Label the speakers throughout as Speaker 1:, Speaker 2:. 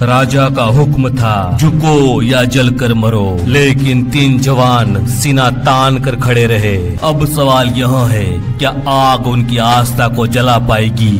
Speaker 1: राजा का हुक्म था, झुको या जलकर मरो, लेकिन 3 जवान सीना तान कर खड़े रहे। अब सवाल यह है, क्या आग उनकी आस्था को जला पाएगी?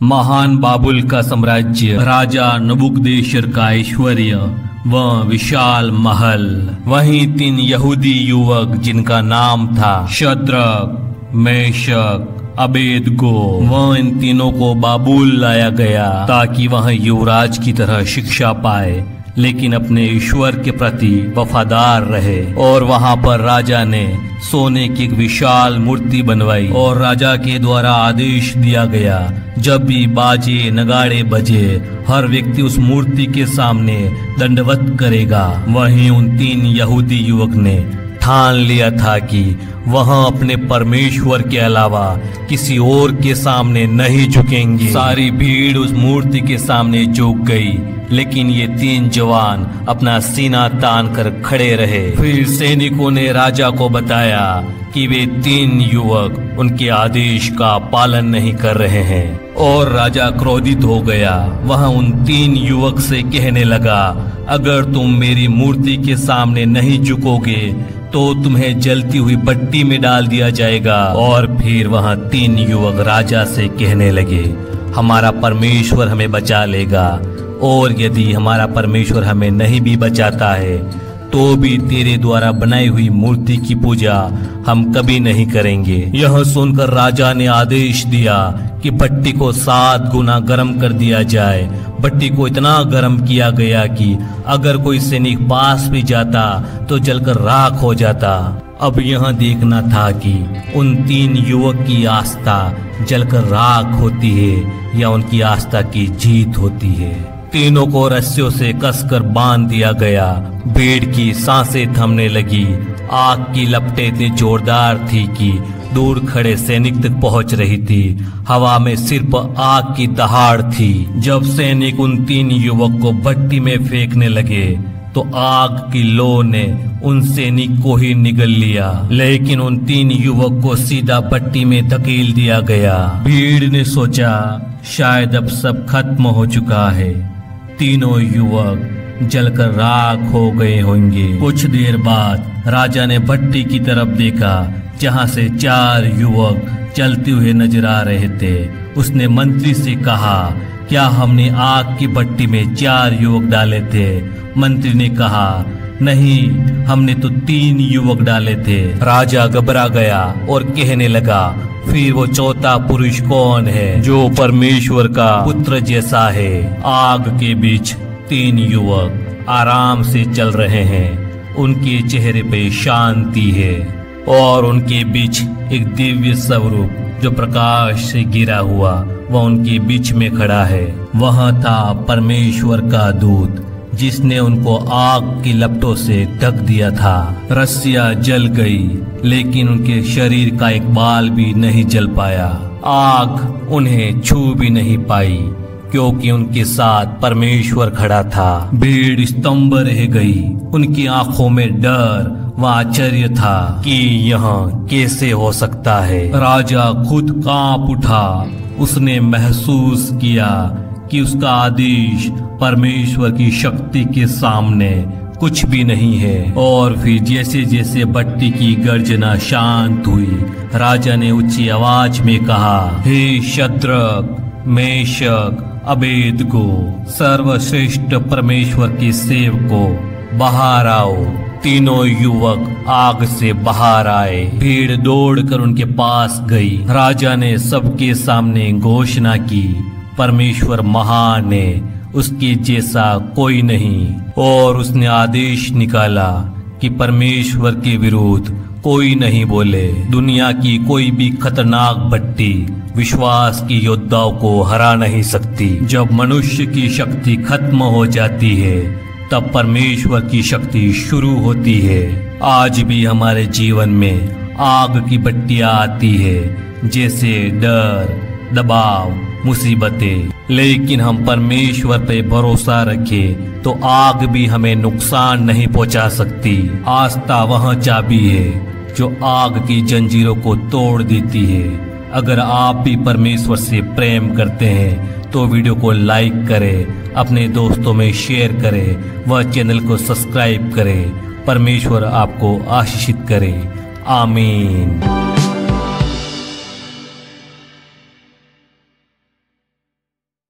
Speaker 1: महान बाबुल का साम्राज्य, राजा नबुकदनेस्सर का ऐश्वर्य, वह विशाल महल, वहीं 3 यहूदी युवक जिनका नाम था शद्रक, मेशक, अबेदगो, वह इन तीनों को बाबुल लाया गया ताकि वह युवराज की तरह शिक्षा पाए, लेकिन अपने ईश्वर के प्रति वफादार रहे। और वहां पर राजा ने सोने की एक विशाल मूर्ति बनवाई और राजा के द्वारा आदेश दिया गया, जब भी बाजे नगाड़े बजे हर व्यक्ति उस मूर्ति के सामने दंडवत करेगा। वहीं उन 3 यहूदी युवक ने ठान लिया था कि वह अपने परमेश्वर के अलावा किसी और के सामने नहीं झुकेंगे। सारी भीड़ उस मूर्ति के सामने झुक गई, लेकिन ये 3 जवान अपना सीना तान कर खड़े रहे। फिर सैनिकों ने राजा को बताया कि वे 3 युवक उनके आदेश का पालन नहीं कर रहे हैं, और राजा क्रोधित हो गया। वह उन 3 युवक से कहने लगा, अगर तुम मेरी मूर्ति के सामने नहीं झुकोगे तो तुम्हें जलती हुई भट्टी में डाल दिया जाएगा। और फिर वह 3 युवक राजा से कहने लगे, हमारा परमेश्वर हमें बचा लेगा, और यदि हमारा परमेश्वर हमें नहीं भी बचाता है तो भी तेरे द्वारा बनाई हुई मूर्ति की पूजा हम कभी नहीं करेंगे। यह सुनकर राजा ने आदेश दिया कि भट्टी को 7 गुना गर्म कर दिया जाए। भट्टी को इतना गर्म किया गया कि अगर कोई सैनिक पास भी जाता तो जलकर राख हो जाता। अब यह देखना था कि उन 3 युवक की आस्था जलकर राख होती है या उनकी आस्था की जीत होती है। तीनों को रस्सियों से कसकर बांध दिया गया। भीड़ की सांसें थमने लगी। आग की लपटें इतनी जोरदार थी कि दूर खड़े सैनिक तक पहुंच रही थी। हवा में सिर्फ आग की दहाड़ थी। जब सैनिक उन 3 युवक को भट्टी में फेंकने लगे तो आग की लो ने उन सैनिक को ही निगल लिया, लेकिन उन 3 युवक को सीधा भट्टी में धकेल दिया गया। भीड़ ने सोचा शायद अब सब खत्म हो चुका है। तीनों युवक जलकर राख हो गए होंगे। कुछ देर बाद राजा ने भट्टी की तरफ देखा जहां से 4 युवक चलते हुए नजर आ रहे थे। उसने मंत्री से कहा, क्या हमने आग की भट्टी में 4 युवक डाले थे? मंत्री ने कहा, नहीं, हमने तो 3 युवक डाले थे। राजा घबरा गया और कहने लगा, फिर वो चौथा पुरुष कौन है जो परमेश्वर का पुत्र जैसा है? आग के बीच 3 युवक आराम से चल रहे हैं। उनके चेहरे पे शांति है और उनके बीच एक दिव्य स्वरूप जो प्रकाश से घिरा हुआ वह उनके बीच में खड़ा है। वह था परमेश्वर का दूत जिसने उनको आग की लपटों से ढक दिया था। रस्सियां जल गई, लेकिन उनके शरीर का एक बाल भी नहीं जल पाया। आग उन्हें छू भी नहीं पाई क्योंकि उनके साथ परमेश्वर खड़ा था। भीड़ स्तंभ रह गई। उनकी आंखों में डर व आश्चर्य था कि यह कैसे हो सकता है। राजा खुद कांप उठा। उसने महसूस किया कि उसका आदेश परमेश्वर की शक्ति के सामने कुछ भी नहीं है। और फिर जैसे जैसे भट्टी की गर्जना शांत हुई, राजा ने ऊंची आवाज में कहा, हे शद्रक, मेशक, अबेदगो, सर्वश्रेष्ठ परमेश्वर के सेवकों, बाहर आओ। तीनों युवक आग से बाहर आए। भीड़ दौड़कर उनके पास गई। राजा ने सबके सामने घोषणा की, परमेश्वर महान है, उसके जैसा कोई नहीं। और उसने आदेश निकाला कि परमेश्वर के विरुद्ध कोई नहीं बोले। दुनिया की कोई भी खतरनाक भट्टी विश्वास की योद्धाओं को हरा नहीं सकती। जब मनुष्य की शक्ति खत्म हो जाती है तब परमेश्वर की शक्ति शुरू होती है। आज भी हमारे जीवन में आग की भट्टियां आती है, जैसे डर, दबाव, मुसीबतें। लेकिन हम परमेश्वर पे भरोसा रखें तो आग भी हमें नुकसान नहीं पहुंचा सकती। आस्था वह चाबी है जो आग की जंजीरों को तोड़ देती है। अगर आप भी परमेश्वर से प्रेम करते हैं तो वीडियो को लाइक करें, अपने दोस्तों में शेयर करें, वह चैनल को सब्सक्राइब करें। परमेश्वर आपको आशीषित करे। आमीन।